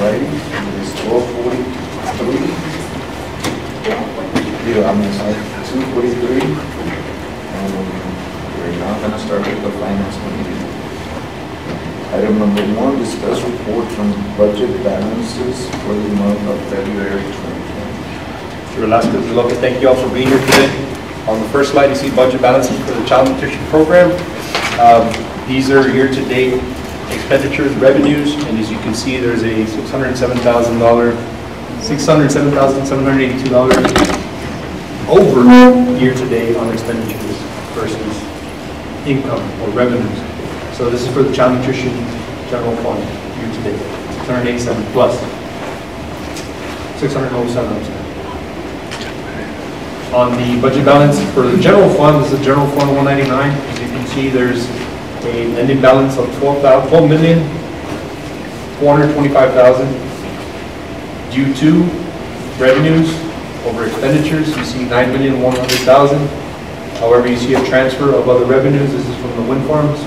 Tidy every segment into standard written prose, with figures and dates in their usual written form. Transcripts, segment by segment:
writing. It is 12:43. Yeah, I'm sorry, 2:43. We're now going to start with the finance committee. Item number 1, discuss report from budget balances for the month of February 2020. Sure, last good look. Thank you all for being here today. On the first slide, you see budget balances for the child nutrition program. These are year-to-date expenditures, revenues, and as you can see, there's a $607,782 over year-to-date on expenditures versus income or revenues. So this is for the child nutrition general fund year-to-date, 687 plus 607. On the budget balance for the general fund, this is general fund 199. As you can see, there's a ending balance of $12,425,000 due to revenues over expenditures. You see $9,100,000. However, you see a transfer of other revenues. This is from the wind farms.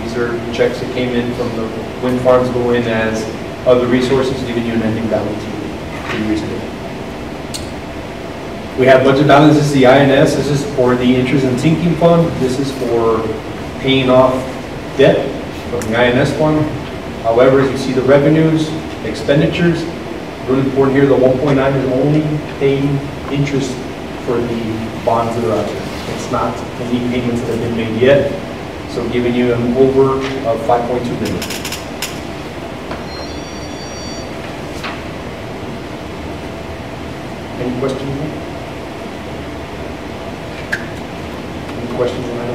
These are checks that came in from the wind farms go in as other resources, giving you an ending balance for years ago. We have budget balance. This is the INS. This is for the interest and sinking fund. This is for paying off debt from the INS fund. However, as you see the revenues, expenditures, really important here, the 1.9 is only paying interest for the bonds that are out there. It's not any payments that have been made yet. So giving you an over of 5.2 million. Any questions? Any questions on that?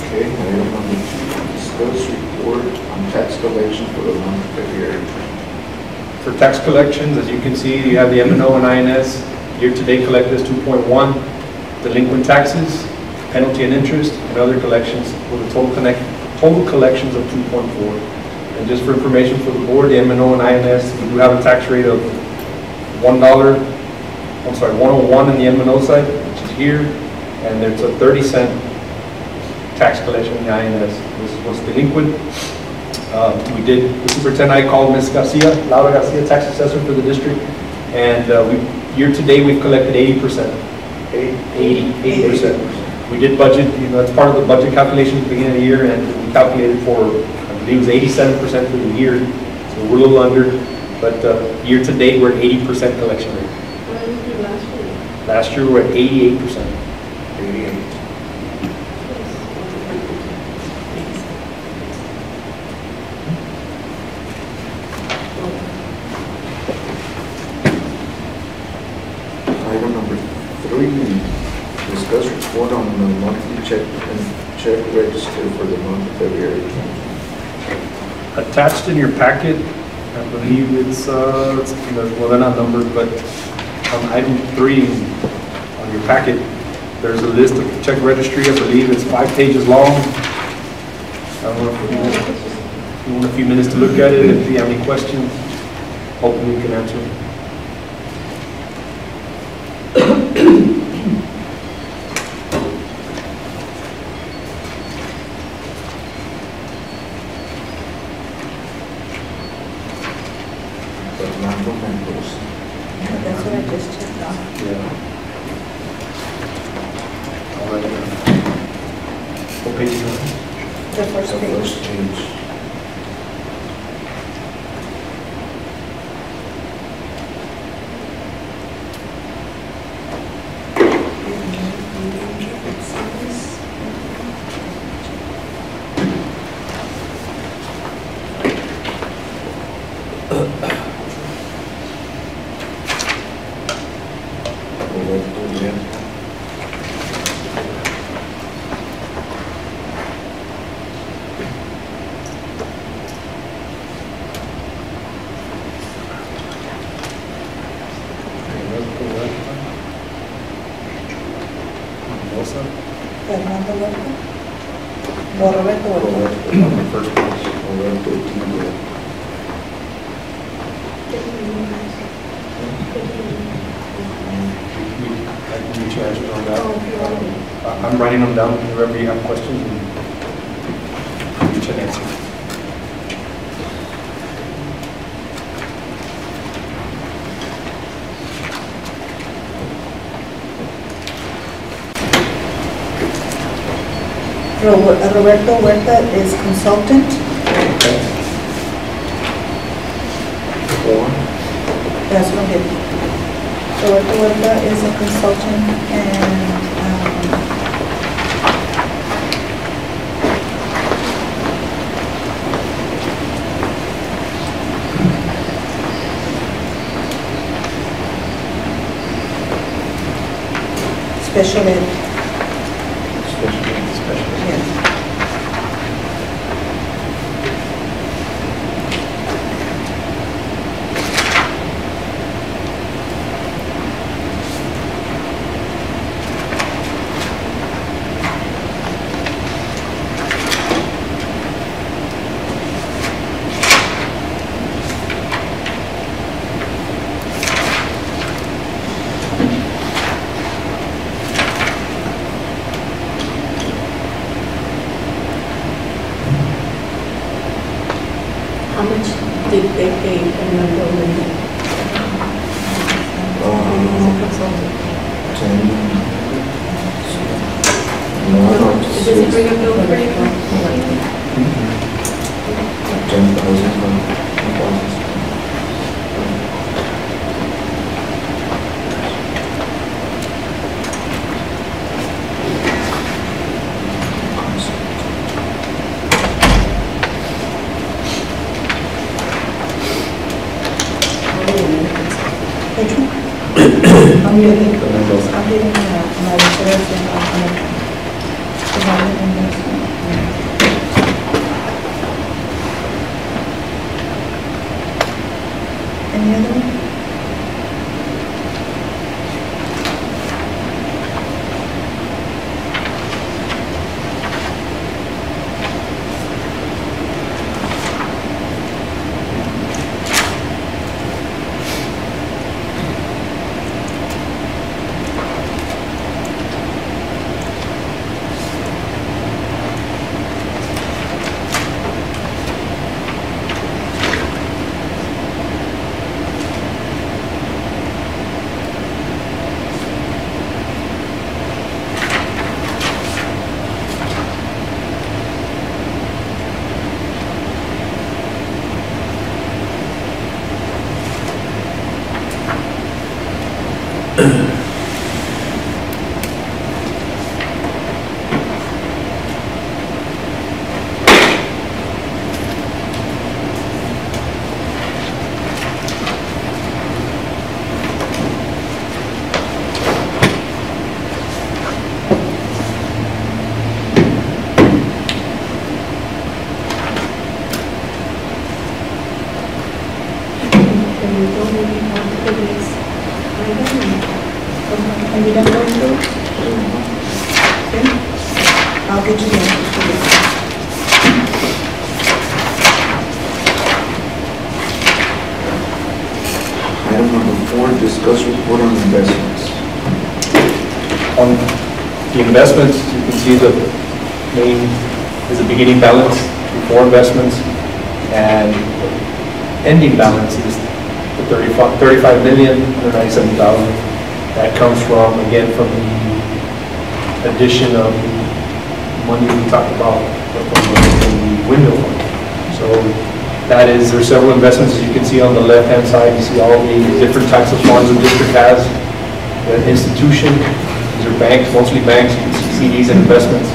Okay, item number 2, discuss report on tax collection for the month of February. For tax collections, as you can see, you have the M&O and INS. Year-to-date collected is 2.1. Delinquent taxes, penalty and interest, and other collections with a total collections of 2.4. And just for information for the board, the M&O and INS, we do have a tax rate of $101 in the M&O side, which is here, and there's a 30-cent tax collection in the INS. This was delinquent. The superintendent and I called Ms. Garcia, Laura Garcia, tax assessor for the district, and year-to-date we've collected 80%. 80%. We did budget, that's part of the budget calculation at the beginning of the year, and we calculated for, I believe it was 87% for the year, so we're a little under, but year-to-date we're at 80% collection rate. What did you do last year? Last year we're at 88%. 88. Item number 3, discuss report on the monthly check register for the month of February. Attached in your packet, I believe it's, well, they're not numbered, but on item 3 on your packet, there's a list of the check registry. I believe it's 5 pages long. I don't know if you want a few minutes to look at it. If you have any questions, hopefully we can answer them. That's what I just checked off. Yeah. All right. What page is that? The first The page. first page. Fernando Huerta. Roberto Huerta. On the first page, Roberto Huerta. I can reach answers on that. I'm writing them down wherever you have questions. Chenency. Roberto Huerta is consultant. Okay. That's what it. Roberto Huerta is a consultant and special ed. Special. Yes. How much did they pay Fernando when he was a consultant? 10. Does he bring a bill for anything? 10,000. I'm getting my reservation on it. Any other one? Can you go maybe on to this item? Are you done going through? Okay. I'll get you there. Item number 4, discuss report on investments. On the investments, you can see the main is the beginning balance before investments, and ending balance is the 35,197,000. That comes from, again, from the addition of the money we talked about from the window fund. So that is, there's several investments, as you can see on the left-hand side. You see all the different types of funds the district has. The institution, these are banks, mostly banks. You can see CDs and investments.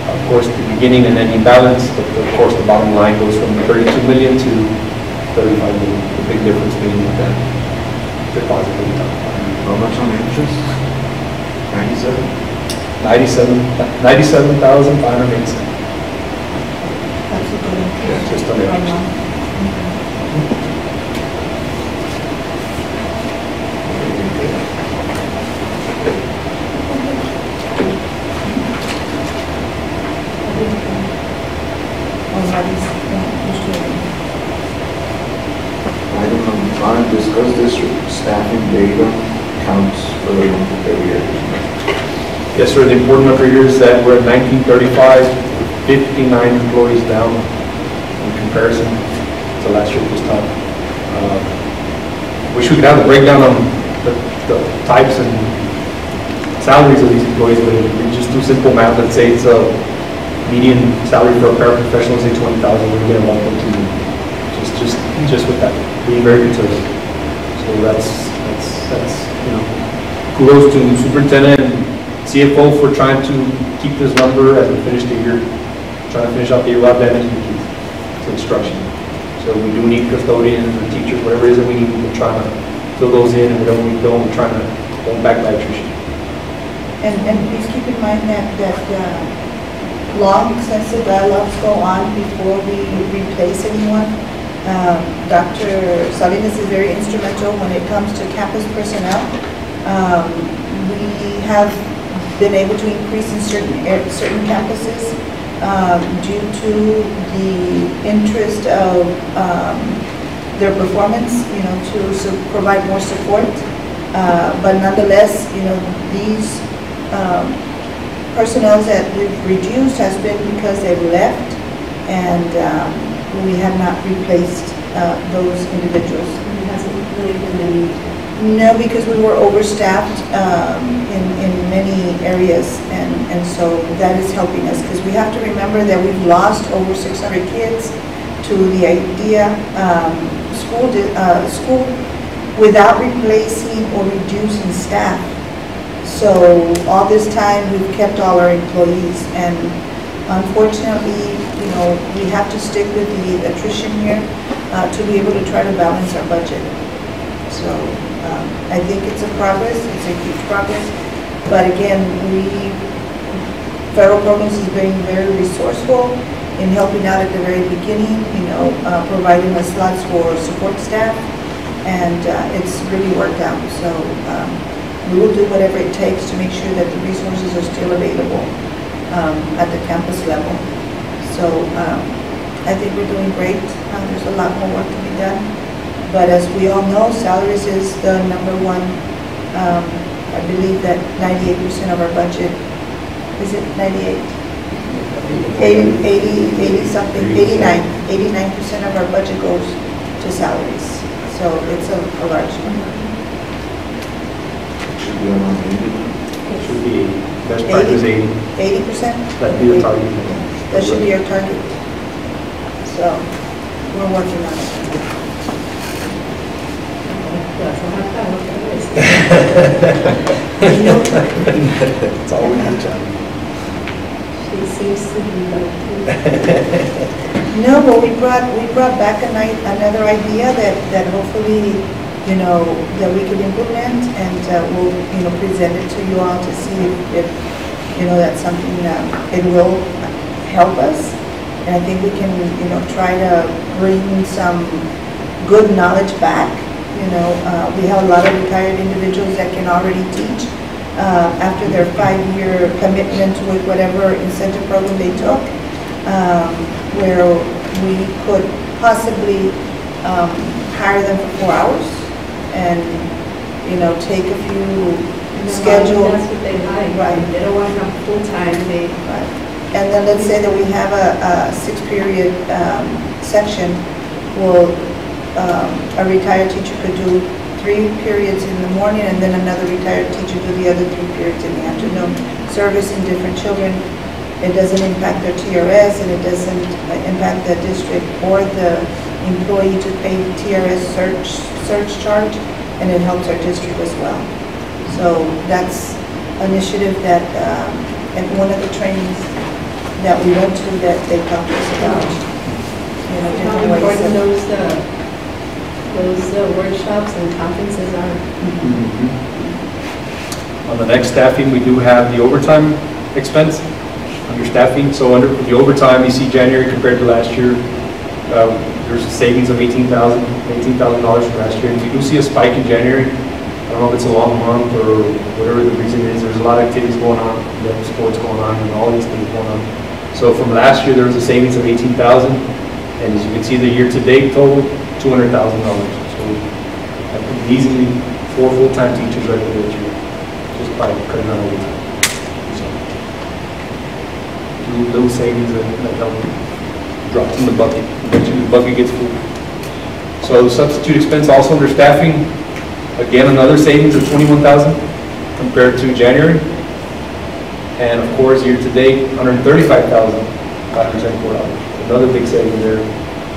Of course, the beginning and ending balance, but of course the bottom line goes from 32 million to 35 million. The big difference being that deposit that we talked about. How much on interest? 97,587. That's a good one. Yeah, just on interest. Item number 5, discuss district staffing data counts for the month of February. Yes, sir, the important number here is that we're at 1935 59 employees down in comparison to last year at this time. Wish we could have a breakdown on the types and salaries of these employees, but if we just do simple math, let's say it's a median salary for a paraprofessional, say 20,000, we're getting 1.2 million. Just with that, being very conservative. So that's kudos to superintendent and CFO for trying to keep this number as we finish the year, trying to finish out the year without damaging the kids to instruction. So we do need custodians or teachers, whatever it is that we need, we're trying to fill those in, and whatever we don't, we're trying to hold back by attrition. And please keep in mind that long, extensive dialogues go on before we replace anyone. Dr. Salinas is very instrumental when it comes to campus personnel. We have been able to increase in certain campuses due to the interest of their performance, to provide more support. But nonetheless, these personnel that we've reduced has been because they've left, and we have not replaced those individuals. It hasn't really been any. No, because we were overstaffed in many areas, and so that is helping us, because we have to remember that we've lost over 600 kids to the IDEA school without replacing or reducing staff. So all this time we've kept all our employees, and unfortunately, we have to stick with the attrition here to be able to try to balance our budget. So I think it's a progress, it's a huge progress, but again, federal programs is being very resourceful in helping out at the very beginning, providing us slots for support staff, and it's really worked out. So we will do whatever it takes to make sure that the resources are still available at the campus level. So I think we're doing great. There's a lot more work to be done. But as we all know, salaries is the number one. I believe that 98% of our budget, is it 98? 80 something, 89% of our budget goes to salaries. So it's a large number. Should be around 80. It should be 80. Best practice 80. 80%? That'd be the target. That should be our target. So we're working on it. It's always a challenge. She seems to be like. No, but we brought back another idea that hopefully, that we can implement, and we'll, present it to you all to see if that's something it will help us. And I think we can, try to bring some good knowledge back. We have a lot of retired individuals that can already teach after their 5-year commitment with whatever incentive program they took, where we could possibly hire them for 4 hours and, take a few schedules. That's what they like. Right. They don't want to come full-time. Right. And then let's say that we have a 6-period section. Well, a retired teacher could do 3 periods in the morning, and then another retired teacher do the other 3 periods in the afternoon, servicing different children. It doesn't impact their TRS, and it doesn't impact the district or the employee to pay TRS surge charge, and it helps our district as well. So that's an initiative that at one of the trainings that we went to, that they talked to us about, How different ways important of. those workshops and conferences are. On the next staffing, we do have the overtime expense under staffing. So under the overtime, you see January compared to last year, there's a savings of $18,000 from last year. And we do see a spike in January. I don't know if it's a long month or whatever the reason is. There's a lot of activities going on, we have sports going on, and all these things going on. So from last year, there was a savings of $18,000, and as you can see, the year-to-date total, $200,000. So I could easily 4 full-time teachers right there this year, just by cutting out overtime. So, little savings that help drop in the bucket. Eventually the bucket gets full. So substitute expense also under staffing, again, another savings of $21,000 compared to January. And of course, year to date, $135,574. Another big saving there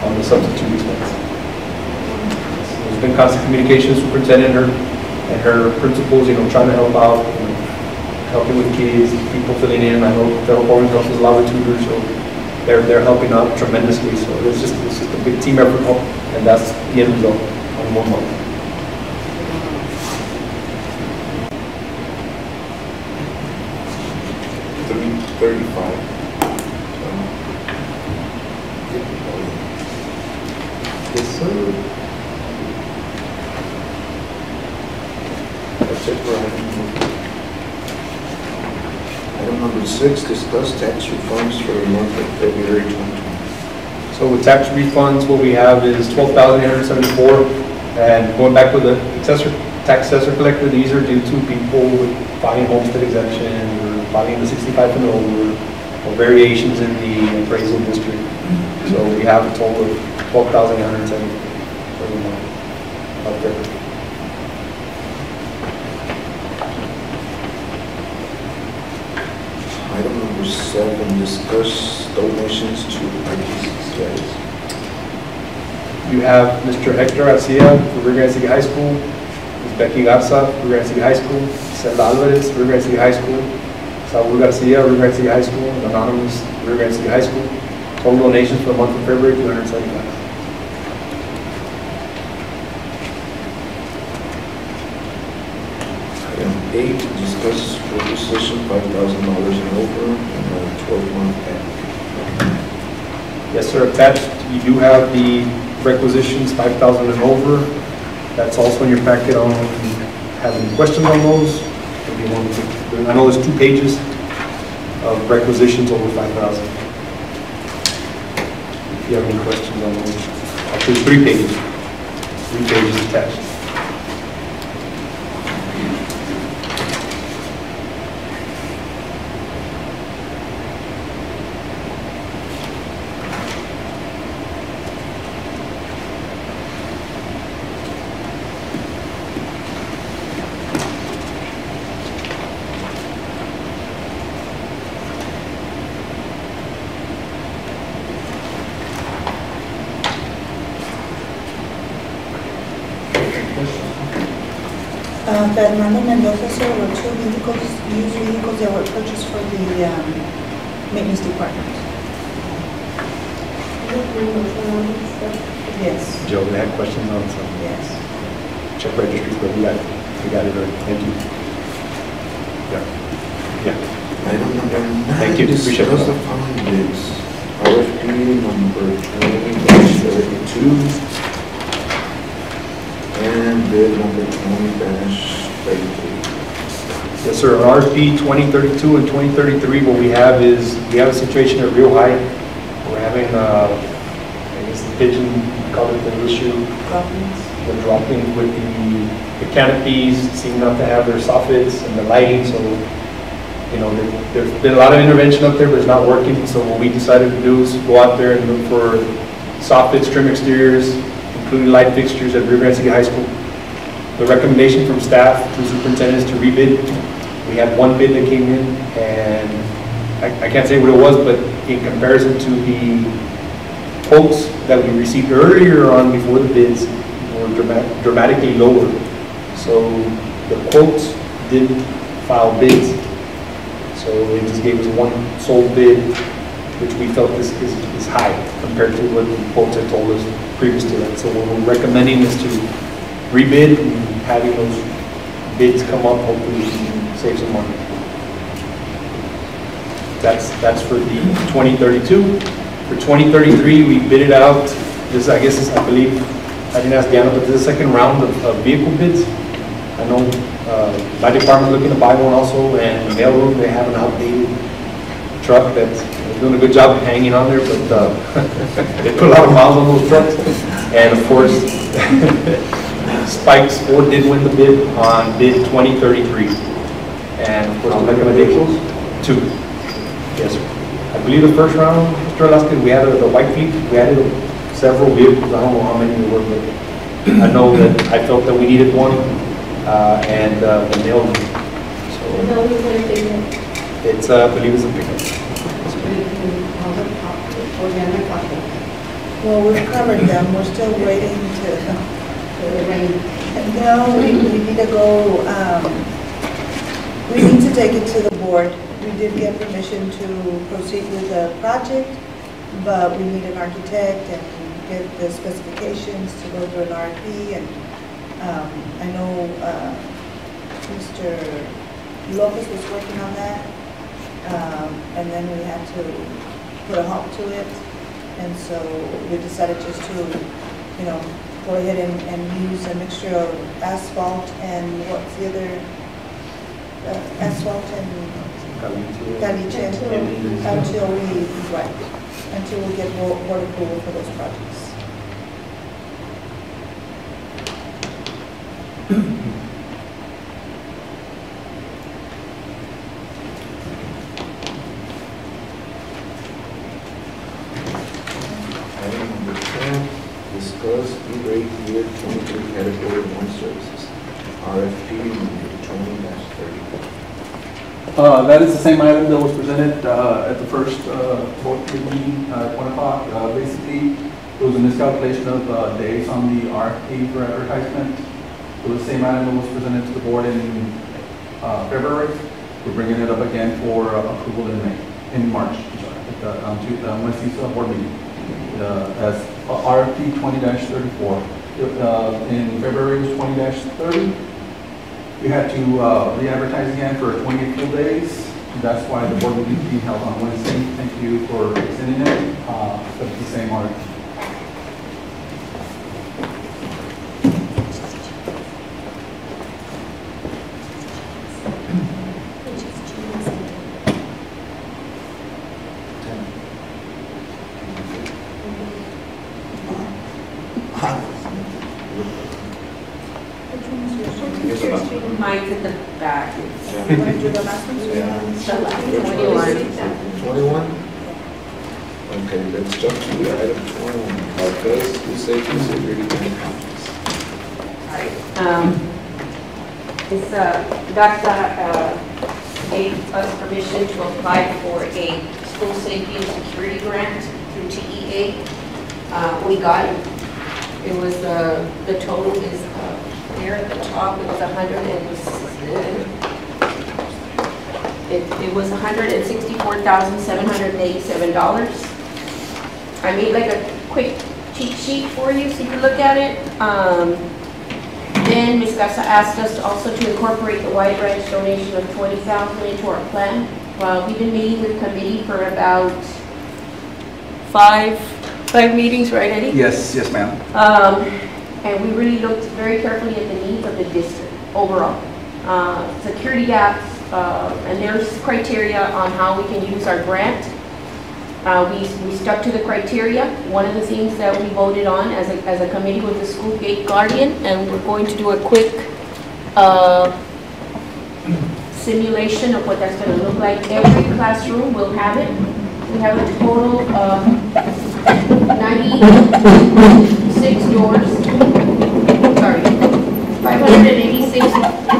on the substitute expense. There's been constant communication with the superintendent and her principals, trying to help out, helping with kids, people filling in. I know federal government helps us a lot with tutors, so they're helping out tremendously. So it's just a big team effort, and that's the end result on 1 month. $35. Yes, sir. That's it for item number 6, discuss tax refunds for the month of February 2020. So with tax refunds, what we have is $12,874, and going back with the tax assessor collector, these are due to people filing homestead exemption, or filing the 65 and over, or variations in the appraisal district. So we have a total of $12,870 for the month out there. Item number 7, discuss donations to RGCCISD. You have Mr. Hector Garcia for Rio Grande City High School, Ms. Becky Garza for Rio Grande City High School, Zelda Alvarez, Rio Grande City High School, Saul Garcia, Rio Grande City High School, and Anonymous, Rio Grande City High School. Total donations for the month of February, $275. Item 8, discuss requisition $5,000 and over in a 12-month package. Yes, sir. Attached, you do have the requisitions, 5,000 and over. That's also in your packet. I don't know if you have any questions on those. If you want to, I know there's 2 pages of requisitions over 5,000. If you have any questions on those, actually 3 pages. 3 pages attached. Fernando Mendoza, so there were 2 vehicles, used vehicles that were purchased for the maintenance department. Yes. Joe, they had questions on some Yes. check registries, but we got it already. Thank you. Yeah. Item number 9, Thank you. Appreciate discuss it. the following bids. RFP number 20-32 and bid number 20-33. Yes, sir. On RFP 2032 and 2033, what we have is, we have a situation at Rio High. We're having, I guess the pigeon, we call it the issue, the dropping with the canopies, seem not to have their soffits and the lighting, so, there's been a lot of intervention up there, but it's not working. So what we decided to do is go out there and look for soffits, trim exteriors, including light fixtures at Rio Grande City High School. The recommendation from staff to the superintendent is to rebid. We had 1 bid that came in, and I can't say what it was, but in comparison to the quotes that we received earlier on before the bids were dramatically lower. So the quotes didn't file bids. So it just gave us 1 sold bid, which we felt is high compared to what the quotes had told us previous to that. So what we're recommending is to rebid and having those bids come up, hopefully we can save some money. That's for the 2032. For 2033, we bid it out. This, I guess, I believe, I didn't ask Diana, but this is the 2nd round of vehicle bids. I know my department looking to buy one also, and the mailroom, they have an outdated truck that's doing a good job of hanging on there, but they put a lot of miles on those trucks. And of course, Spikes Ford did win the bid on bid 2033. And of course, the recommendations, 2. Yes, sir. I believe the first round, Mr. Velasquez, we added the white fleet, we added several vehicles, I don't know how many we were, but I know that I felt that we needed one, and the mail. So No, we want to take it. it's, I believe it's a pickup. Well, we've covered them, we're still waiting to, no, we need to go, we need to take it to the board. We did get permission to proceed with the project, but we need an architect and get the specifications to go through an RFP, and I know Mr. Lopez was working on that, and then we had to put a halt to it, and so we decided just to, you know, go ahead and use a mixture of asphalt and what's the other, asphalt and caliche until we, right, until we get board approval for those projects. Item number 10, discuss E-rate year 23 category 1 services. RFP number 20-30. That is the same item that was presented at the first board meeting at 1 o'clock. Basically, it was a miscalculation of days on the RFP for advertisement. It was the same item that was presented to the board in February. We're bringing it up again for approval in March, I'm sorry, at the Wednesday's board meeting. As RFP 20-34. In February it was 20-30. We had to re-advertise again for 28 full days. That's why the board meeting is being held on Wednesday. Thank you for extending it. But it's the same RFP. Mine's at the back. You want to do the last one? Yeah. The last 21? Okay, let's jump to item 21. Because you say security and conference. It's DACA gave us permission to apply for a school safety and security grant through TEA. We got it. It was, the total is there at the top, it was it was $164,787. I made like a quick cheat sheet for you so you can look at it. Then Ms. Gasa asked us also to incorporate the White Branch donation of $20,000 into our plan. We've been meeting with the committee for about five meetings, right, Eddie? Yes, ma'am. And we really looked very carefully at the needs of the district overall. Security gaps, and there's criteria on how we can use our grant. We stuck to the criteria. One of the things that we voted on as a committee was the school gate guardian, and we're going to do a quick simulation of what that's going to look like. Every classroom will have it. We have a total of 96 doors. Sorry, 586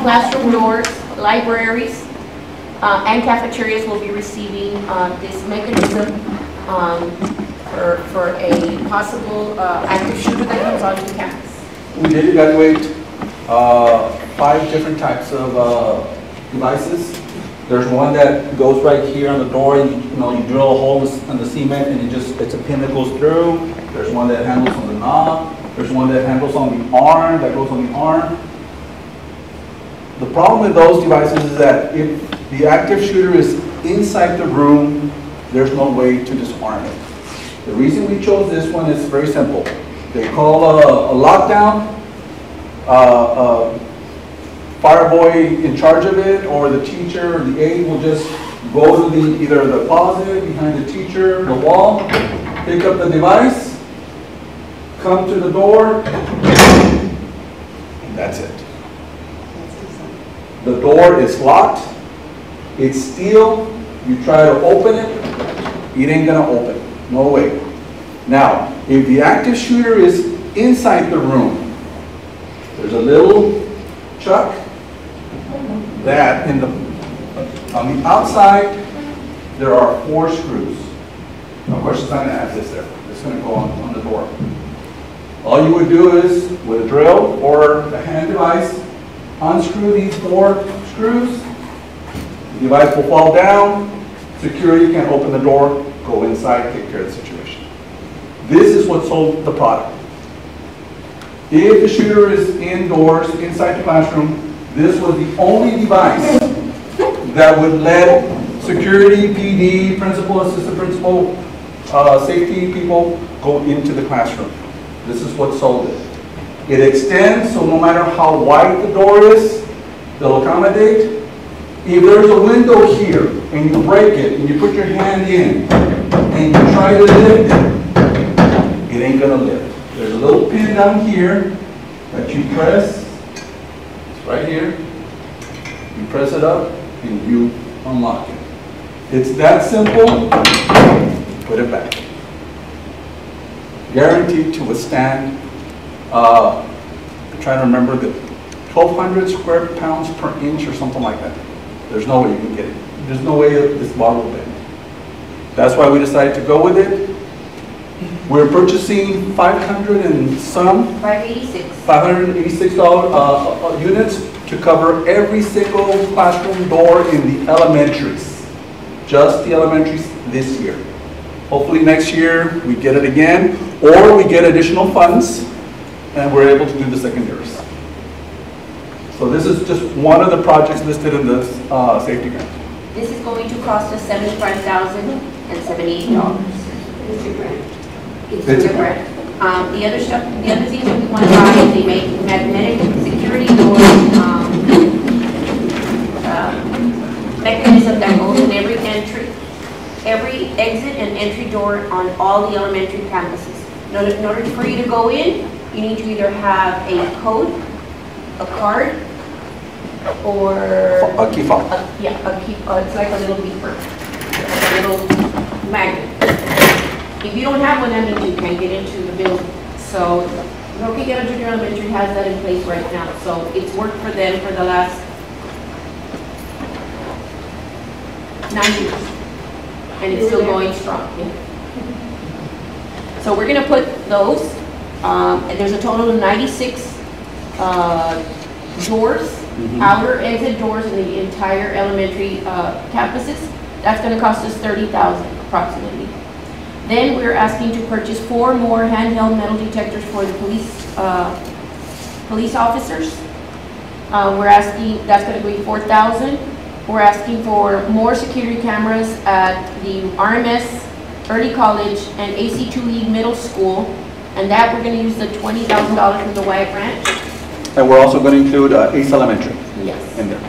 classroom doors, libraries, and cafeterias will be receiving this mechanism for a possible active shooter that comes onto campus. We did evaluate 5 different types of devices. There's one that goes right here on the door, and you drill a hole in the cement, and it's a pin that goes through. There's one that handles on the knob. There's one that handles on the arm, that goes on the arm. The problem with those devices is that if the active shooter is inside the room, there's no way to disarm it. The reason we chose this one is very simple. They call a lockdown. Fire boy in charge of it, or the teacher or the aide will just go to either the closet behind the teacher, the wall, pick up the device, come to the door, and that's it. The door is locked, it's steel, you try to open it, It ain't gonna open, no way. Now, if the active shooter is inside the room, there's a little chuck that on the outside, there are 4 screws. Of course, it's not gonna have this there. It's gonna go on the door. All you would do is, with a drill or a hand device, unscrew these 4 screws. The device will fall down. Security can open the door, go inside, take care of the situation. This is what sold the product. If the shooter is indoors, inside the classroom, this was the only device that would let security, PD, principal, assistant principal, safety people go into the classroom. This is what sold it. It extends, so no matter how wide the door is, they'll accommodate. If there's a window here and you break it and you put your hand in and you try to lift it, it ain't gonna lift. There's a little pin down here that you press. It's right here. You press it up and you unlock it. It's that simple. Put it back. Guaranteed to withstand, I'm trying to remember, the 1,200 square pounds per inch or something like that. There's no way you can get it. There's no way this bar will bend. That's why we decided to go with it. We're purchasing 500 and some, 586 units to cover every single classroom door in the elementaries. Just the elementaries this year. Hopefully next year we get it again, or we get additional funds and we're able to do the secondaries. So this is just one of the projects listed in this safety grant. This is going to cost us $75,078. It's your grant. It's a grant. The other stuff, the other things that we want to buy is they make magnetic security door mechanism that goes in every exit and entry door on all the elementary campuses. In order for you to go in, you need to either have a code, a card, or a key fob. It's like a little beeper, like a little magnet. If you don't have one, that means you can't get into the building. So Roque Guerra Junior Elementary has that in place right now. So it's worked for them for the last 9 years, and it's still going strong. Yeah. So we're going to put those, and there's a total of 96 doors, outer exit doors in the entire elementary campuses. That's going to cost us $30,000 approximately. Then we're asking to purchase 4 more handheld metal detectors for the police officers. We're asking, that's going to be $4,000. We're asking for more security cameras at the RMS Early College and AC2E Middle School, and that we're going to use the $20,000 from the WIAC grant. And we're also going to include Ace Elementary in there.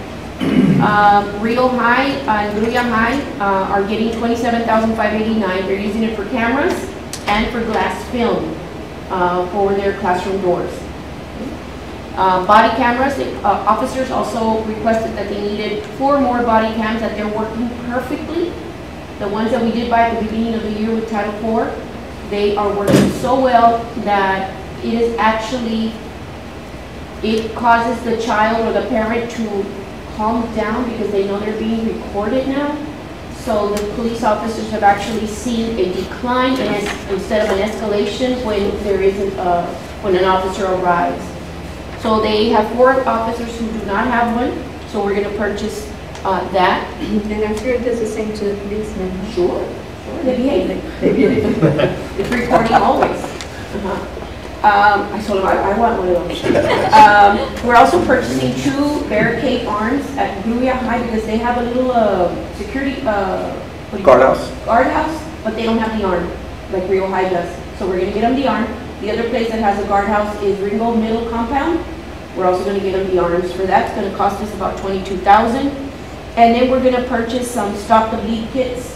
Rio High and Gruya High are getting $27,589. They're using it for cameras and for glass film for their classroom doors. Body cameras, officers also requested that they needed 4 more body cams, that they're working perfectly. The ones that we did buy at the beginning of the year with Title IV, they are working so well that it is actually, it causes the child or the parent to calm down because they know they're being recorded now. So the police officers have actually seen a decline instead of an escalation when there isn't when an officer arrives. So they have 4 officers who do not have one. So we're going to purchase that. And I'm sure it does the same to policemen. Sure. They behave. It's recording always. I told them I want one of those. We're also purchasing 2 barricade arms at Gruya High because they have a little security guardhouse, but they don't have the arm like Rio High does. So we're going to get them the arm. The other place that has a guardhouse is Ringo Middle Compound. We're also going to get them the arms for that. It's going to cost us about $22,000. And then we're going to purchase some Stop the Bleed kits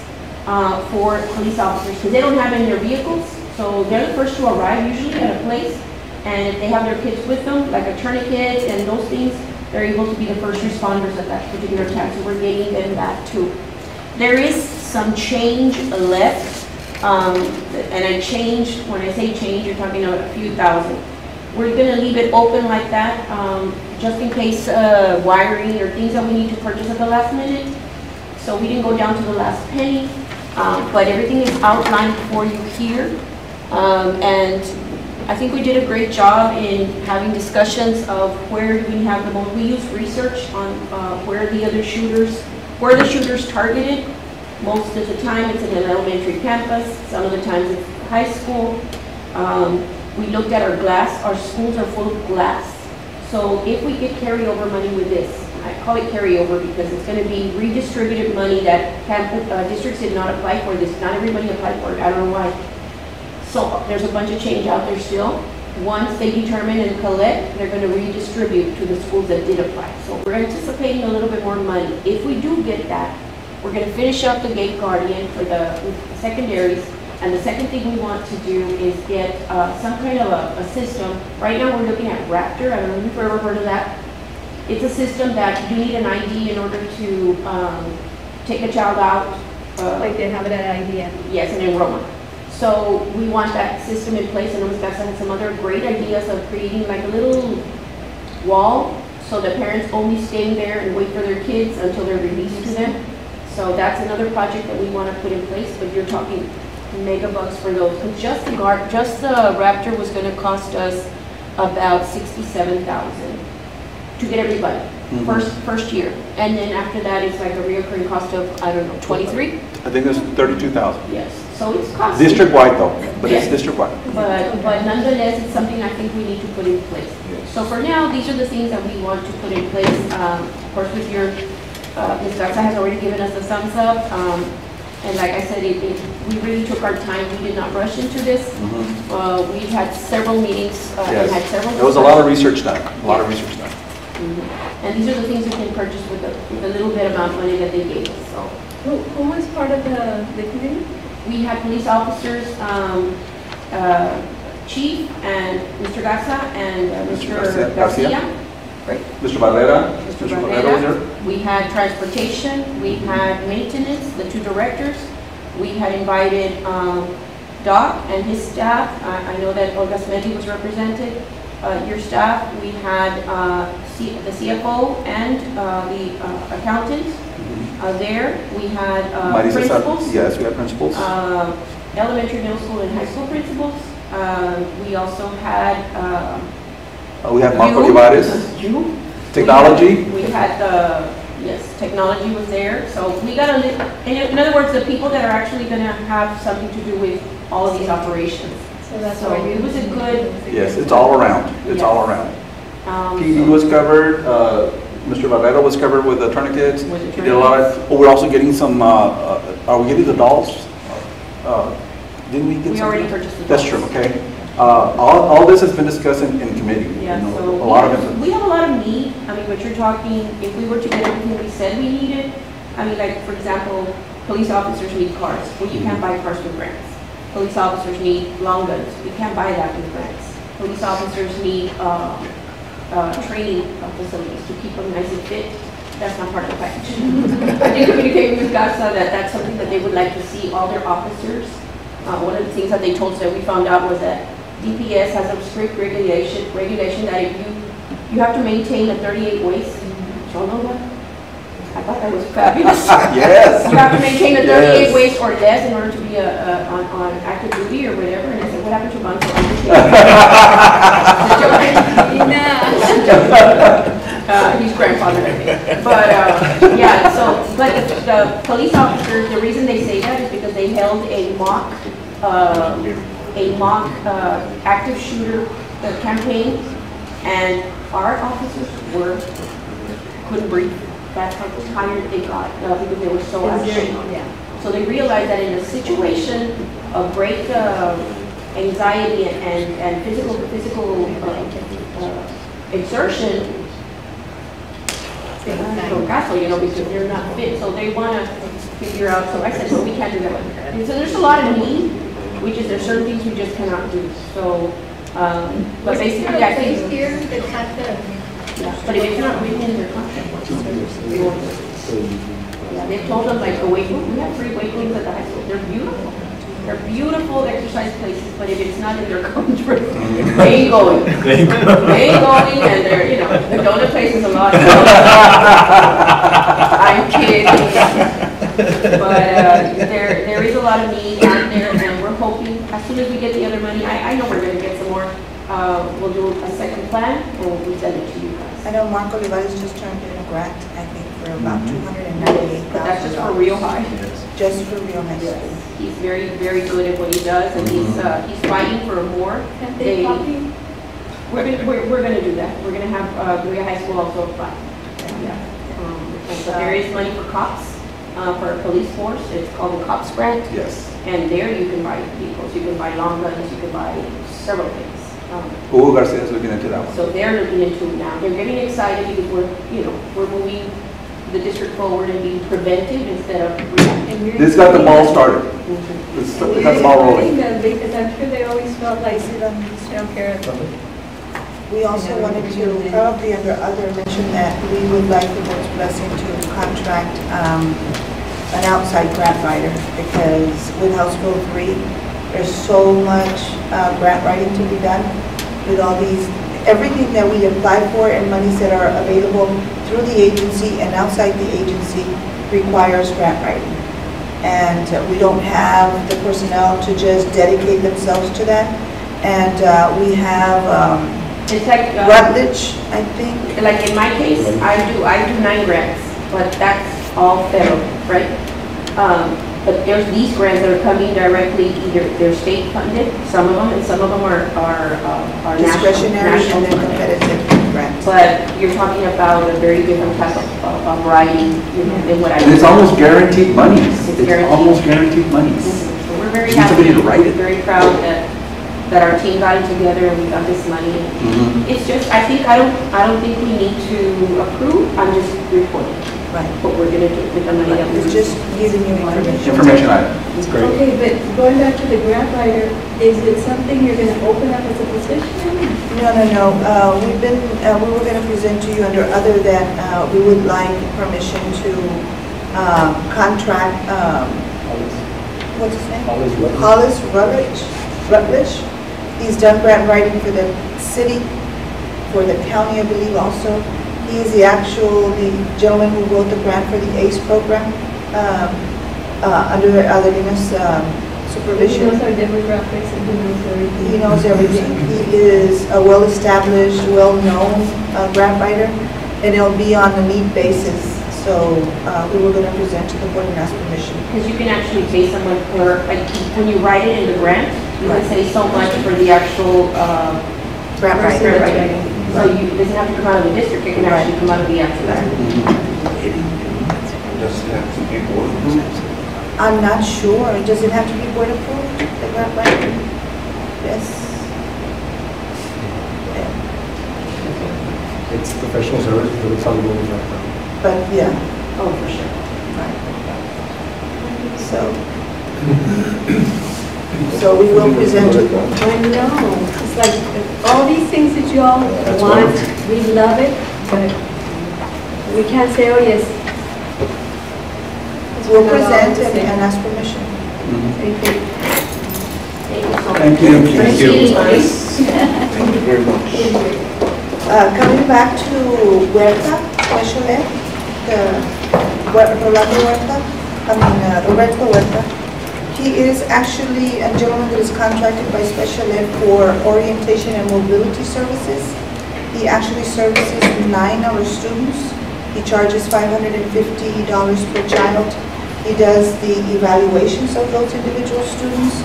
for police officers because they don't have in their vehicles. So they're the first to arrive usually at a place, and if they have their kits with them, like a tourniquet and those things, they're able to be the first responders at that particular time. So we're getting them that too. There is some change left. And I changed, when I say change, you're talking about a few thousand. We're gonna leave it open like that, just in case wiring or things that we need to purchase at the last minute. So we didn't go down to the last penny, but everything is outlined for you here. And I think we did a great job in having discussions of where do we have the most. We use research on where the shooters targeted. Most of the time it's in an elementary campus, some of the times it's high school. We looked at our glass, our schools are full of glass. So if we get carryover money with this, I call it carryover because it's going to be redistributed money that districts did not apply for this. Not everybody applied for it, I don't know why. So there's a bunch of change out there still. Once they determine and collect, they're going to redistribute to the schools that did apply. So we're anticipating a little bit more money. If we do get that, we're going to finish up the gate guardian for the secondaries. And the second thing we want to do is get some kind of a system. Right now we're looking at Raptor. I don't know if you've ever heard of that. It's a system that you need an ID in order to take a child out. Like they have it at IDN. Yes, an enrollment. So we want that system in place, and Ms. Garza has some other great ideas of creating like a little wall so the parents only stay there and wait for their kids until they're released to them. So that's another project that we want to put in place, but you're talking mega bucks for those. Just the Raptor was going to cost us about $67,000 to get everybody. First year, and then after that it's like a reoccurring cost of, I don't know, 23. I think it's 32,000. Yes, so it's costly. District-wide though, but Yes. it's district-wide. But nonetheless, it's something I think we need to put in place. So for now, these are the things that we want to put in place. Of course, with your, Ms. Garza has already given us a thumbs up. And like I said, we really took our time. We did not rush into this. We had several meetings. Yes. Had several. There was a lot of research done. A lot of research done. And these are the things we can purchase with the little bit amount of money that they gave us. So Who was part of the committee? we had police officers, Chief and Mr. Garza and Mr. Garcia. Great. Mr. Barrera. Mr. Barrera was Barrera. there. We had transportation, we had maintenance, the two directors. We had invited Doc and his staff. I know that Olga Smedley was represented. Your staff, we had the CFO and the accountant there. We had principals. Yes, we had principals. Elementary, middle school, and high school principals. We also had We had Marco Olivares. Technology. We had technology was there. So we got in other words, the people that are actually going to have something to do with all of these operations. So it was a good. Yes, it's all around. It's Yes. all around. PD was covered. Mr. Barrera was covered with the tourniquets. He did a lot of. Oh, we're also getting some. Are we getting the dolls? Didn't we get? We already purchased the That's dolls. true. Okay. All this has been discussed in committee. Yeah, you know, so a lot of it. we have a lot of need. I mean, what you're talking, if we were to get everything we said we needed, I mean, like, for example, police officers need cars. Well, you can't buy cars with grants. Police officers need long guns. You can't buy that with grants. Police officers need training facilities to keep them nice and fit. That's not part of the package. I did communicate with Garza that that's something that they would like to see all their officers. One of the things that they told us that we found out was that DPS has a strict regulation that if you have to maintain a 38 waist. Y'all know that? I thought that was fabulous. Yes. You have to maintain a 38 Yes. waist or less in order to be on active duty or whatever. And I said, what happened to Banco? He's grandfather, I think. But yeah, so but the police officers, the reason they say that is because they held a mock active shooter campaign, and our officers couldn't breathe. That's how tired they got because they were so out of shape. So they realized that in a situation of great anxiety and physical exertion, because they're not fit. So they want to figure out. So I said, well, we can't do that. And so there's a lot of need. There's certain things we just cannot do. So, but basically, I think. Yeah, but if it's not written in their contract, They've told us like the weight room, we have 3 weight rooms at the high school. They're beautiful. They're beautiful exercise places, but if it's not in their contract, they ain't going. They ain't going, and they're, you know, the donut place is a lot. I'm kidding. But there is a lot of need out there, and we're hoping as soon as we get the other money, I know we're going to get some more. We'll do a second plan, and we'll present it to you guys. I know Marco Olivares just turned in a grant, I think, for about $298,000. But that's just for Rio High. Just for Rio High School. He's very, very good at what he does, and he's fighting for more. We're gonna do that. We're gonna have Rio High School also apply. Yeah. And so there is money for cops, for a police force. It's called the Cops Grant. Yes. And there you can buy vehicles, you can buy long guns, you can buy several things. Hugo Garcia is looking into that one. So they're looking into it now. They're getting excited because we're moving the district forward and being preventive instead of reactive. This got the ball started. This got the ball rolling. Because I'm sure they always felt like they don't care. We also wanted to, probably under other, mention that we would like the board's blessing to contract an outside grant writer, because with House Bill 3, there's so much grant writing to be done with all these, everything that we apply for and monies that are available through the agency and outside the agency requires grant writing. And we don't have the personnel to just dedicate themselves to that. And we have it's like Rutledge, I think. Like in my case, I do 9 grants, but that's all federal, right? But there's these grants that are coming directly, either they're state funded, some of them, and some of them are Discretionary national and then funded. competitive grants. But you're talking about a very different type of writing, you know, than what I. And it's almost guaranteed monies. It's It's guaranteed. almost guaranteed monies. So we're very You need somebody happy, to write it. very proud that our team got it together and we got this money. It's just, I don't think we need to approve, I'm just reporting Right. what we're gonna do with the money that we It's just giving you information. Information item. It's great. Okay, but going back to the grant writer, is it something you're going to open up as a position? No. We were going to present to you under other than we would like permission to contract, what's his name? Hollis Rutledge. He's done grant writing for the city, for the county, I believe also. He is the gentleman who wrote the grant for the ACE program under Adelina's supervision. He knows our demographics and he knows everything. He knows everything. He is a well-established, well-known grant writer, and it'll be on a need basis. So we were going to present to the board and ask permission. Because you can actually pay someone for, like, when you write it in the grant, you can say so much for the actual Grant writer. writing. So it doesn't have to come out of the district, it can actually come out of the actual. Does it have to be board approved? I'm not sure. Does it have to be board approved, the grant writer? Yes. It's professional service, but it's on the rules right now. But yeah, Oh, for sure. so we will present to I know, it's like all these things that you all want, we love it, but we can't say, oh yes. we'll present and ask permission. Thank you. Thank you so much. Thank you. Thank you very much. Coming back to Huerta, special ed, Roberto Huerta. He is actually a gentleman that is contracted by special ed for orientation and mobility services. He actually services 9 of our students. He charges $550 per child. He does the evaluations of those individual students.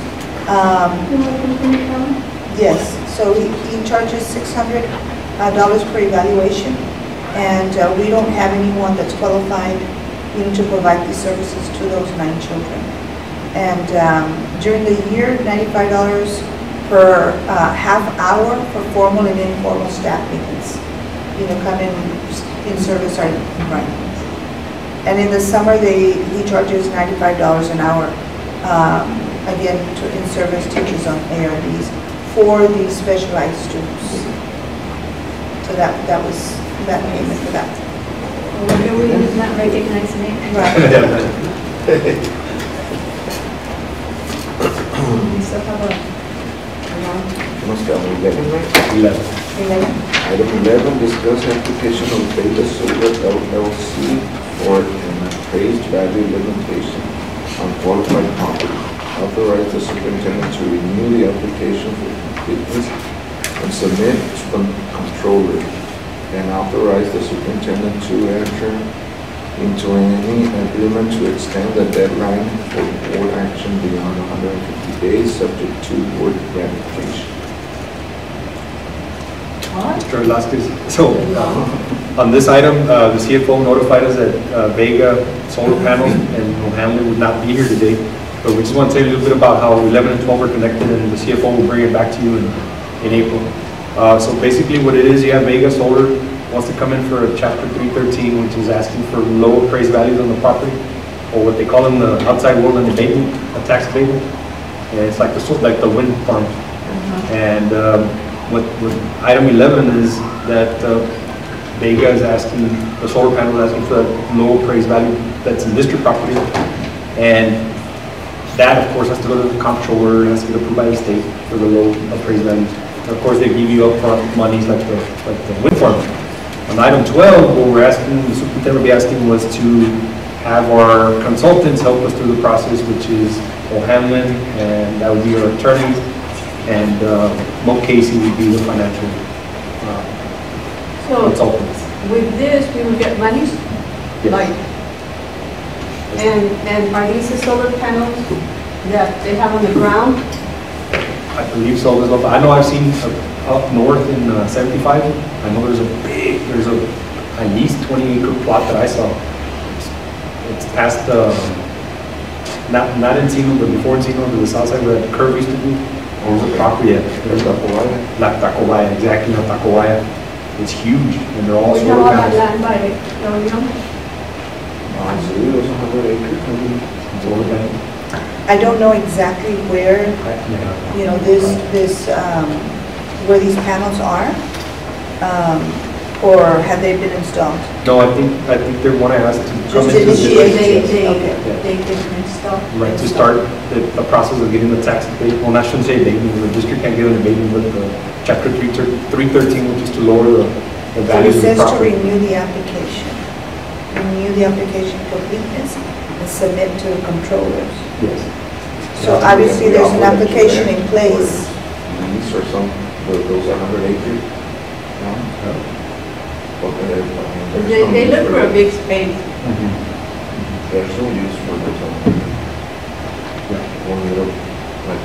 Yes, so he charges $600 per evaluation, and we don't have anyone that's qualified, to provide these services to those 9 children. And during the year, $95 per half hour for formal and informal staff meetings. Come in service our environment. And in the summer, he charges $95 an hour, again, to in-service teachers on ARDs for the specialized students. So that was that payment for that. Wonder we did not recognize me. Right. We still have a long Nos quedamos 11, right? 11. 11. Item 11, discuss application of Beta Solar LLC for an appraised value limitation on qualified property. Authorize the superintendent to renew the application for completeness and submit to the controller, and authorize the superintendent to enter into any agreement to extend the deadline for board action beyond 150 days, subject to board ratification. Mr. Velasquez. So, on this item, the CFO notified us that Vega solar panels and O'Hanlon would not be here today, but we just want to tell you a little bit about how 11 and 12 are connected, and the CFO will bring it back to you in April. So basically what it is, you have Vega Solar wants to come in for a Chapter 313, which is asking for low appraised values on the property, or what they call in the outside world an abatement, a tax abatement. And it's like the wind farm. And what item 11 is that Vega is asking, the solar panel is asking for that low appraised value that's in district property. And that, of course, has to go to the comptroller, has to get approved by the state for the low appraised values. And of course, they give you upfront monies like the wind farm. On item 12, what we're asking, the superintendent will be asking, was to have our consultants help us through the process, which is O'Hanlon, and that would be our attorney, and Mo Casey would be the financial So consultants. with this, we will get monies? Yes. Like, and are these the solar panels that they have on the ground? I believe so. I know I've seen up north in 75. I know there's at least 20-acre plot that I saw. It's past, not Encino, but before Encino, to the south side where the curve used to be. There's a property at La Tacubaya, exactly, La Tacubaya. It's huge, and they're all We have solar all that panels. land by it, so, you know? Sí, there's 100 acres. Solar panels. I don't know exactly where, Yeah. you know, where these panels are, or have they been installed? No, I think they want to ask to come Just into the initiate. district. Okay. They can install. Right, to start the process of getting the tax abatement. Well, I shouldn't say abatement, the district can't get an abatement, but the chapter 313, which is to lower the So value it of the says to property. renew the application. Renew the application completeness and submit to the controllers. Yes. So obviously there's an application in place. Lease or some, those 100 acres. No? Okay, They look for a big space. Mhm. There's no use for this Yeah, one little, like,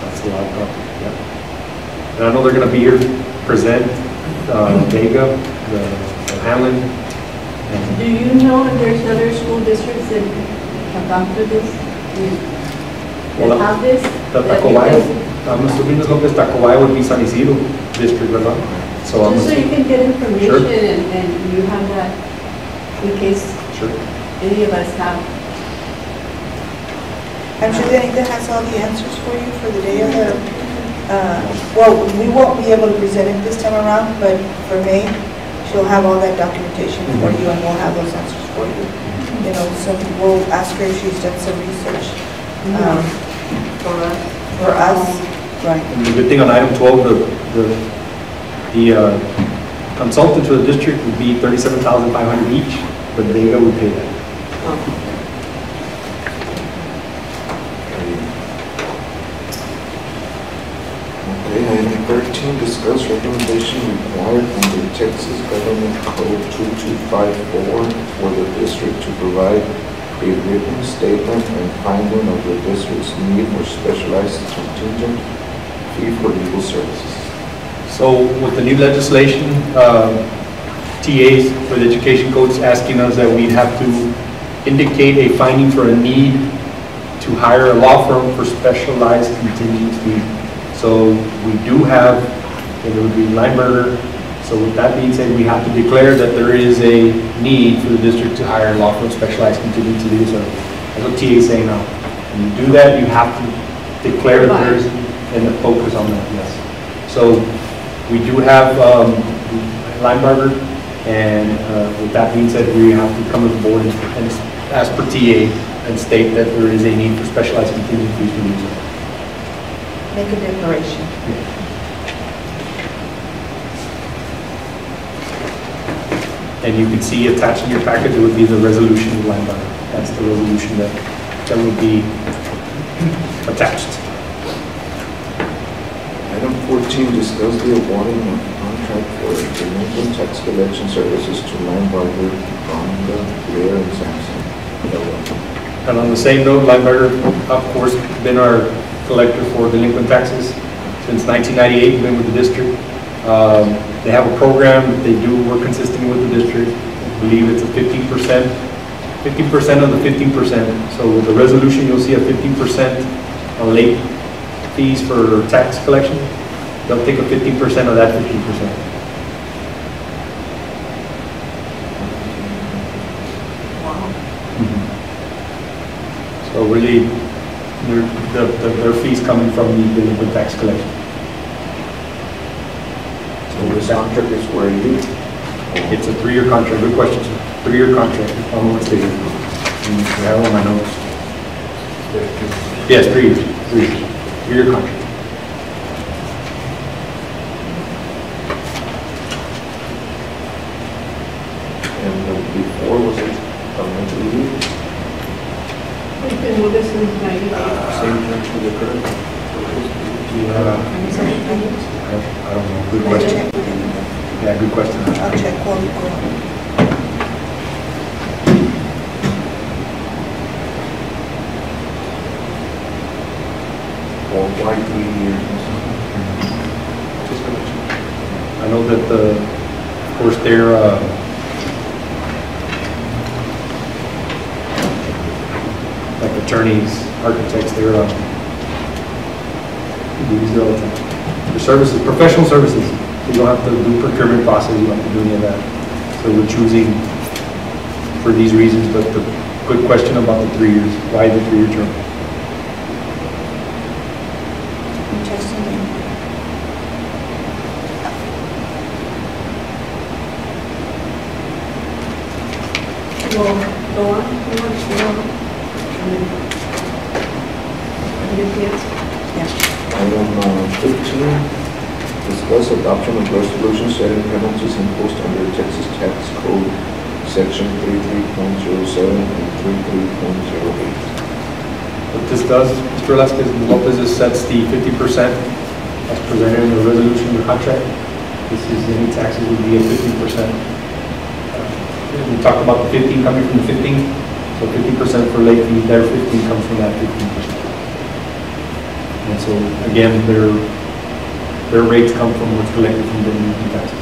that's a lot of property, yeah. And I know they're going to be here to present Vega, the Hamlin, and Do you know if there's other school districts that have gone through this? That Well, have this? the that Tacubaya. you I'm assuming this Lopez Tacubaya would be San Isidro district, ¿verdad? So can- I'm Just so you assuming, can get information Sure. and you have that in case sure. any of us have. I'm sure Anita has all the answers for you for the day of the, well, we won't be able to present it this time around, but for May, she'll have all that documentation for you and we'll have those answers for you. You know, so we'll ask her if she's done some research For us. for us. Right. And the good thing on item 12, the consultant to the district would be $37,500 each, but Vega would pay that. okay, item 13, discuss recommendation required under Texas Government Code 2254 for the district to provide a written statement and finding of the district's need for specialized contingent fee for legal services. So with the new legislation, TAs for the education code is asking us that we'd have to indicate a finding for a need to hire a law firm for specialized contingent fee. So we do have, and it would be Lineberger. So with that being said, we have to declare that there is a need for the district to hire a law firm specialized contingent to do so. That's what TA is saying now. When you do that, you have to declare that there's, and focus on that, yes. So we do have Lineberger And with that being said, we have to come to the board and as per TA and state that there is a need for specialized contingent fees to use it. Make a declaration. And you can see attached in your packet, there would be the resolution of line item. That's the resolution that would be attached. Item 14, discuss the awarding of contract for delinquent tax collection services to Linebarger, Ronda, Blair, and Sampson. And on the same note, Linebarger, of course, been our collector for delinquent taxes since 1998, been with the district. They have a program that they do work consistently with the district. I believe it's a 15% of the 15%. So with the resolution, you'll see a 15% on late fees for tax collection. They'll take a 15% of that 15%. So really, their fees coming from the delinquent tax collection. So this contract is for a year? It's a 3-year contract. Good question, sir. 3-year contract. I don't know what's the year. I have on my notes. Yes, 3 years. 3 years. 3-year contract. And before, was it parliamentary leave? We've been with us since 98. Same terms for the current? I don't know. Good question. Yeah, good question. I'll check quality. Or why 3 years? I know that of course, they're like attorneys, architects, they're do these all the time. The services, professional services. You don't have to do procurement process, you don't have to do any of that. So we're choosing for these reasons, but the good question about the 3 years, why the 3-year term? Interesting. Well, go on. You want to go on? Item 15. Discuss adoption of resolution setting penalties imposed under Texas Tax Code Section 33.07 and 33.08. What this does, Mr. Velasquez, what this is sets the 50% as presented in the resolution of the contract. This is any taxes would be at 15%. We talked about the 15 coming from the 15, so 50% for late fees, their 15 comes from that 15%. And so again, their rates come from what's collected from the income taxes.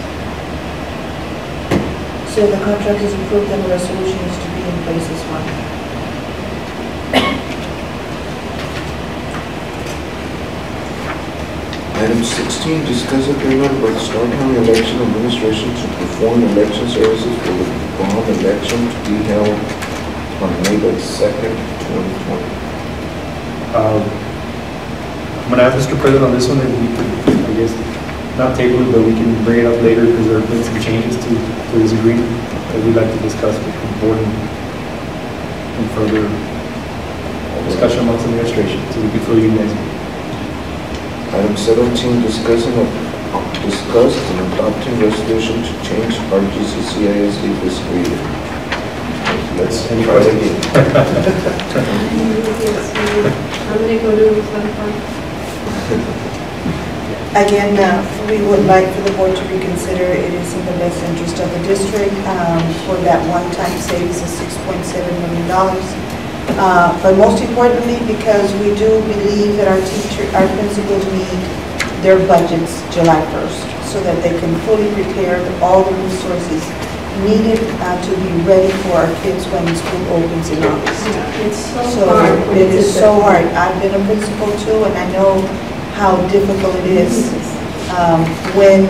So the contract is approved and the resolution is to be in place as well. Item 16, discuss agreement with Starr County Election Administration to perform election services for the bond election to be held on May 2nd, 2020. I'm going to ask Mr. President on this one, and we could, I guess, not table it, but we can bring it up later because there have been some changes to this agreement that we'd like to discuss with the board and further discussion amongst administration, so we can fill you guys in. Item 17, discuss and adopting resolution to change RGCCISD fiscal year. Let's try it again. I'm going to go to the Again, we would like for the board to reconsider. It is in the best interest of the district for that one-time savings of $6.7 million. But most importantly, because we do believe that our principals need their budgets July 1st so that they can fully prepare all the resources needed to be ready for our kids when school opens in August. It's so hard. It is so hard. I've been a principal too, and I know how difficult it is when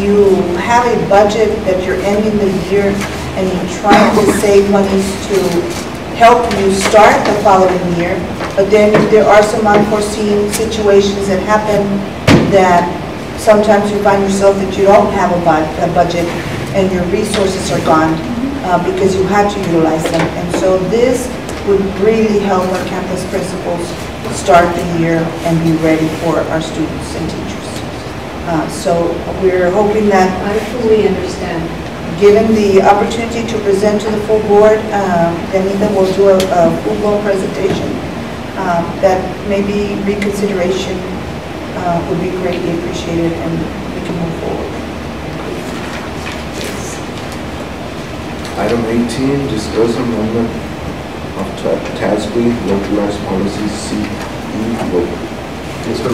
you have a budget that you're ending the year and you're trying to save monies to help you start the following year, but then there are some unforeseen situations that happen that sometimes you find yourself that you don't have a budget and your resources are gone because you had to utilize them. And so this would really help our campus principals start the year and be ready for our students and teachers. So we're hoping that, I fully understand. given the opportunity to present to the full board, then either we'll do a full-blown presentation, that maybe reconsideration would be greatly appreciated and we can move forward. Item 18, discuss amendment of TASB localized policy CE local. Okay, so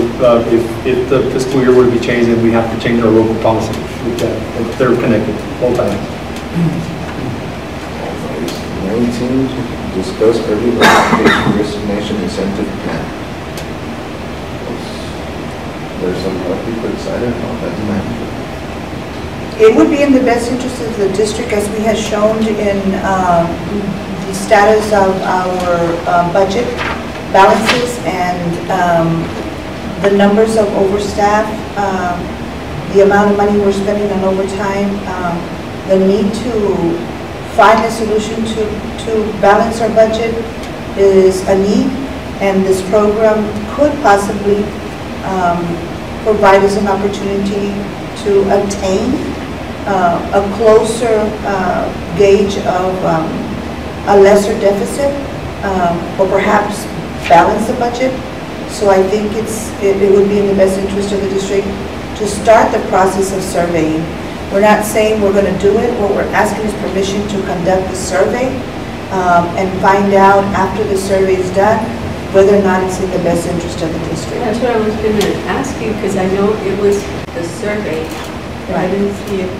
if the fiscal year were to be changed, then we have to change our local policy. They're connected, both items. 19, discuss early resignation resignation incentive plan. There's some people excited about that demand. It would be in the best interest of the district, as we have shown in the status of our budget balances and the numbers of overstaff, the amount of money we're spending on overtime, the need to find a solution to balance our budget is a need, and this program could possibly provide us an opportunity to attain a closer gauge of a lesser deficit, or perhaps balance the budget. So I think it would be in the best interest of the district to start the process of surveying. We're not saying we're going to do it. What we're asking is permission to conduct the survey and find out after the survey is done whether or not it's in the best interest of the district. That's what I was going to ask you, because I know it was the survey, but I didn't see it.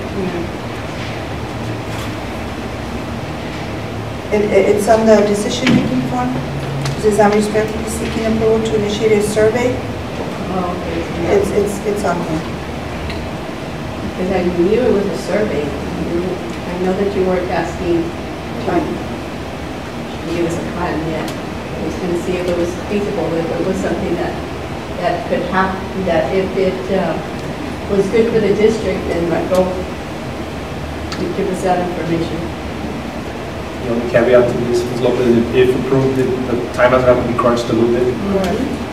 It's on the decision-making form. It says, I'm respectfully seeking approval to initiate a survey. Oh, okay. It's on there. Because I knew it was a survey. I know that you weren't asking to give us a plan yet. I was going to see if it was feasible, if it was something that could happen, that if it was good for the district, then go give us that information. The only caveat to this is local, if approved, the timelines have to be crunched a little bit.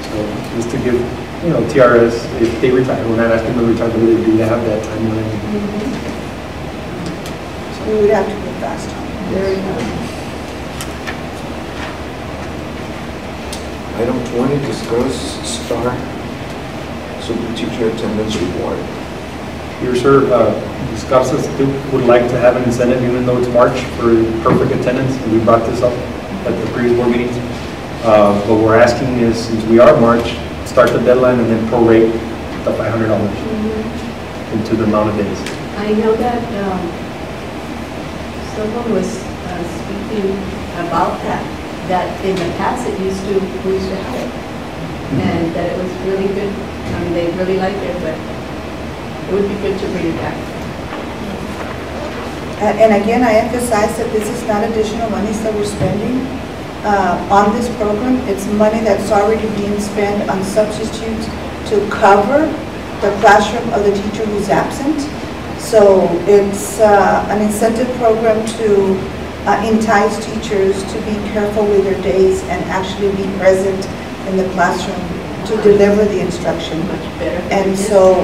So just to give, TRS, if they retire, we're not asking them to retire, but they do have that timeline. So we would have to go fast on it. Very good. Item 20, discuss STAR super teacher attendance reward. Here, sir, discusses would like to have an incentive, even though it's March, for perfect attendance. And we brought this up at the previous board meetings. What we're asking is, since we are March, start the deadline and then prorate the $500 into the amount of days. I know that someone was speaking about that in the past it used to help, and that it was really good. I mean, they really liked it, but it would be good to bring it back. And again, I emphasize that this is not additional monies that we're spending on this program. It's money that's already being spent on substitutes to cover the classroom of the teacher who's absent. So it's an incentive program to entice teachers to be careful with their days and actually be present in the classroom to deliver the instruction. Much better. And so,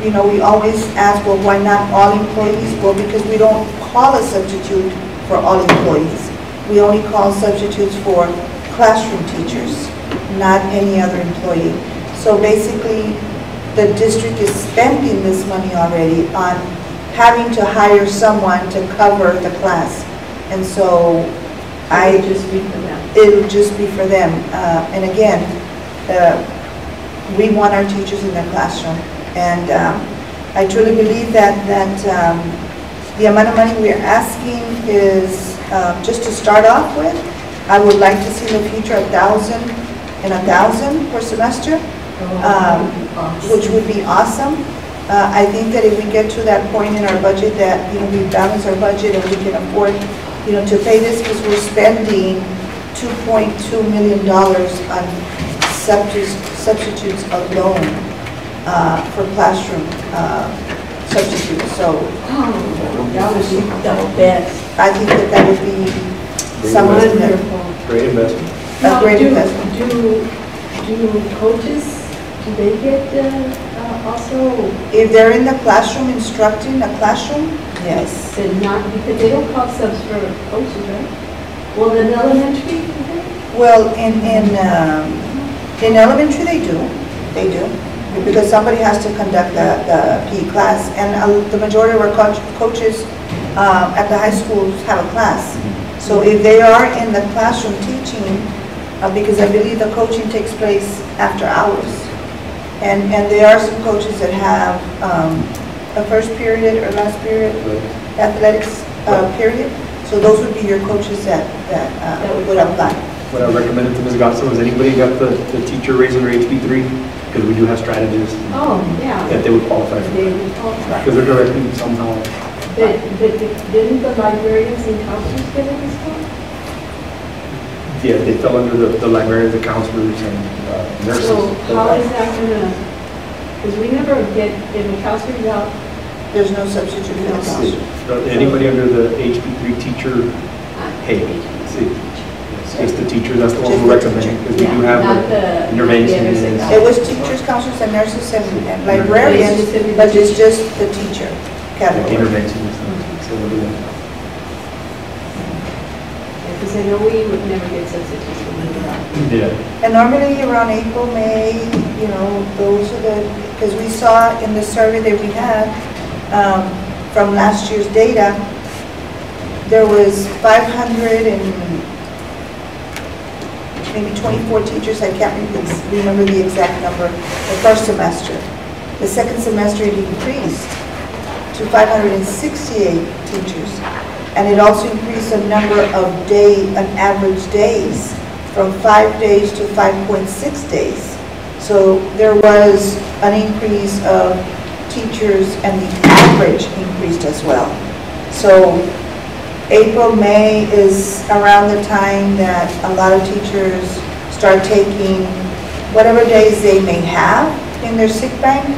we always ask, well, why not all employees? Well, because we don't call a substitute for all employees. We only call substitutes for classroom teachers, not any other employee. So basically, the district is spending this money already on having to hire someone to cover the class. And so It would just be for them. It'll just be for them. And again, we want our teachers in the classroom. And I truly believe that the amount of money we're asking is just to start off with. I would like to see in the future 1,000 and 1,000 per semester, which would be awesome. I think that if we get to that point in our budget that we balance our budget and we can afford to pay this, because we're spending $2.2 million on substitutes alone for classroom substitute. So That would be the best. I think that that would be something that, Great investment. a great do- investment. Do coaches, do they get also, If they're in the classroom instructing a classroom, yes. but not, because they don't call subs for coaches, right? Well, in elementary, do they? Well, in elementary, they do, because somebody has to conduct the PE class, and the majority of our coaches at the high schools have a class. So if they are in the classroom teaching, because I believe the coaching takes place after hours, and there are some coaches that have a first period or last period athletics period, so those would be your coaches that would apply. What I recommended to Ms. Gatsa was anybody got the teacher raising their HB3, because we do have strategists Oh, yeah. that they would qualify for, They would qualify. because they're directly somehow. But didn't the librarians and counselors get a discount? Yeah, they fell under the librarians, the counselors, and nurses. So how is that gonna, because we never get, if a counselor's out, There's no substitute for the classroom. Anybody under the HB3 teacher pay. See, it's just the teacher, that's the one who recommend, because we do have not the interventions. It was teachers, counselors, and nurses, and librarians, but it's just the teacher category. Interventions. So we'll do that. because I know we would never get substitutes when we were out. Yeah. And normally around April, May, those are the, because we saw in the survey that we had from last year's data, there was 500 and maybe 24 teachers, I can't remember the exact number, the first semester. The second semester it increased to 568 teachers. And it also increased the number of average days from 5 days to 5.6 days. So there was an increase of teachers and the average increased as well. So April, May is around the time that a lot of teachers start taking whatever days they may have in their sick bank,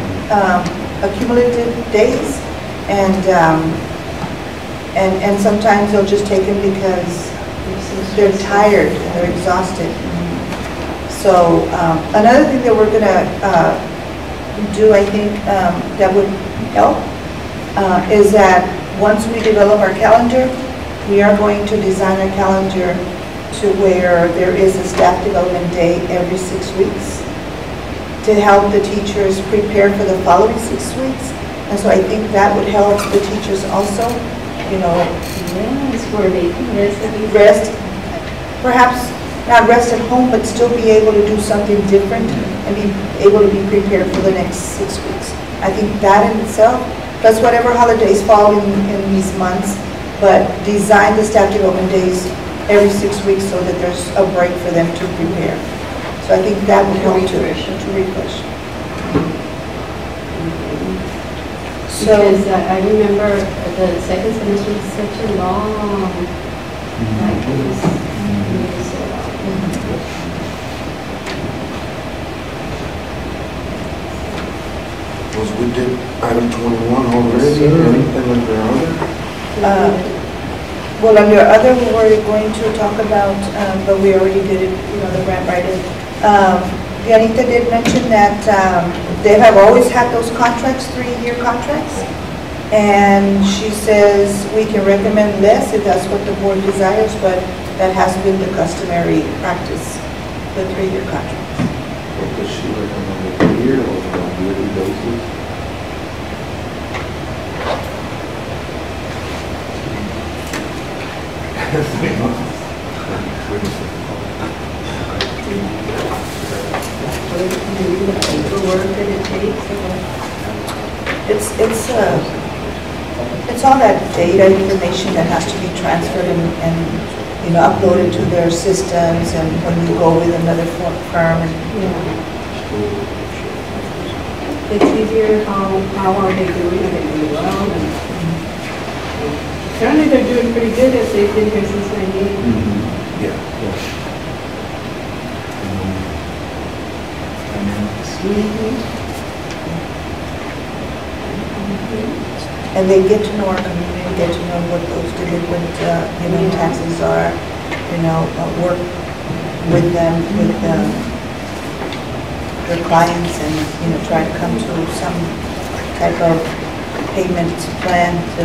accumulated days, and sometimes they'll just take them because they're tired and they're exhausted. So another thing that we're gonna do, I think, that would help is that once we develop our calendar, we are going to design a calendar to where there is a staff development day every 6 weeks to help the teachers prepare for the following 6 weeks. And so I think that would help the teachers also, Yes, where they can rest at least. rest, perhaps not rest at home, but still be able to do something different and be able to be prepared for the next 6 weeks. I think that in itself, plus whatever holidays fall in these months, but design the staff development days every 6 weeks so that there's a break for them to prepare. So I think that would help to refresh. So, Because I remember the second semester was such a long, like it was so long. Was we did item 21 already, anything under other? well, under other, we're going to talk about, but we already did it, the grant writing. Anita did mention that they have always had those contracts, 3-year contracts. And she says we can recommend less if that's what the board desires, but that has been the customary practice, the 3-year contracts. What does she recommend, a year or on a yearly basis? The paperwork that it takes. It's all that data information that has to be transferred and uploaded to their systems, and when you go with another firm. It's easier, how are they doing? Are they doing well? And apparently they're doing pretty good if they've been here since 98. Yeah. Mhm. and they get to know our community, get to know what those delinquent, taxes are, work with them, with their clients, and, try to come to some type of payment plan to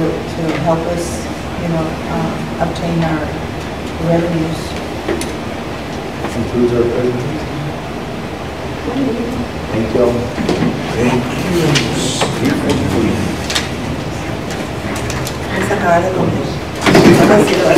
help us, obtain our revenues. Concludes our presentation. Thank you all. Esa acaba de comer.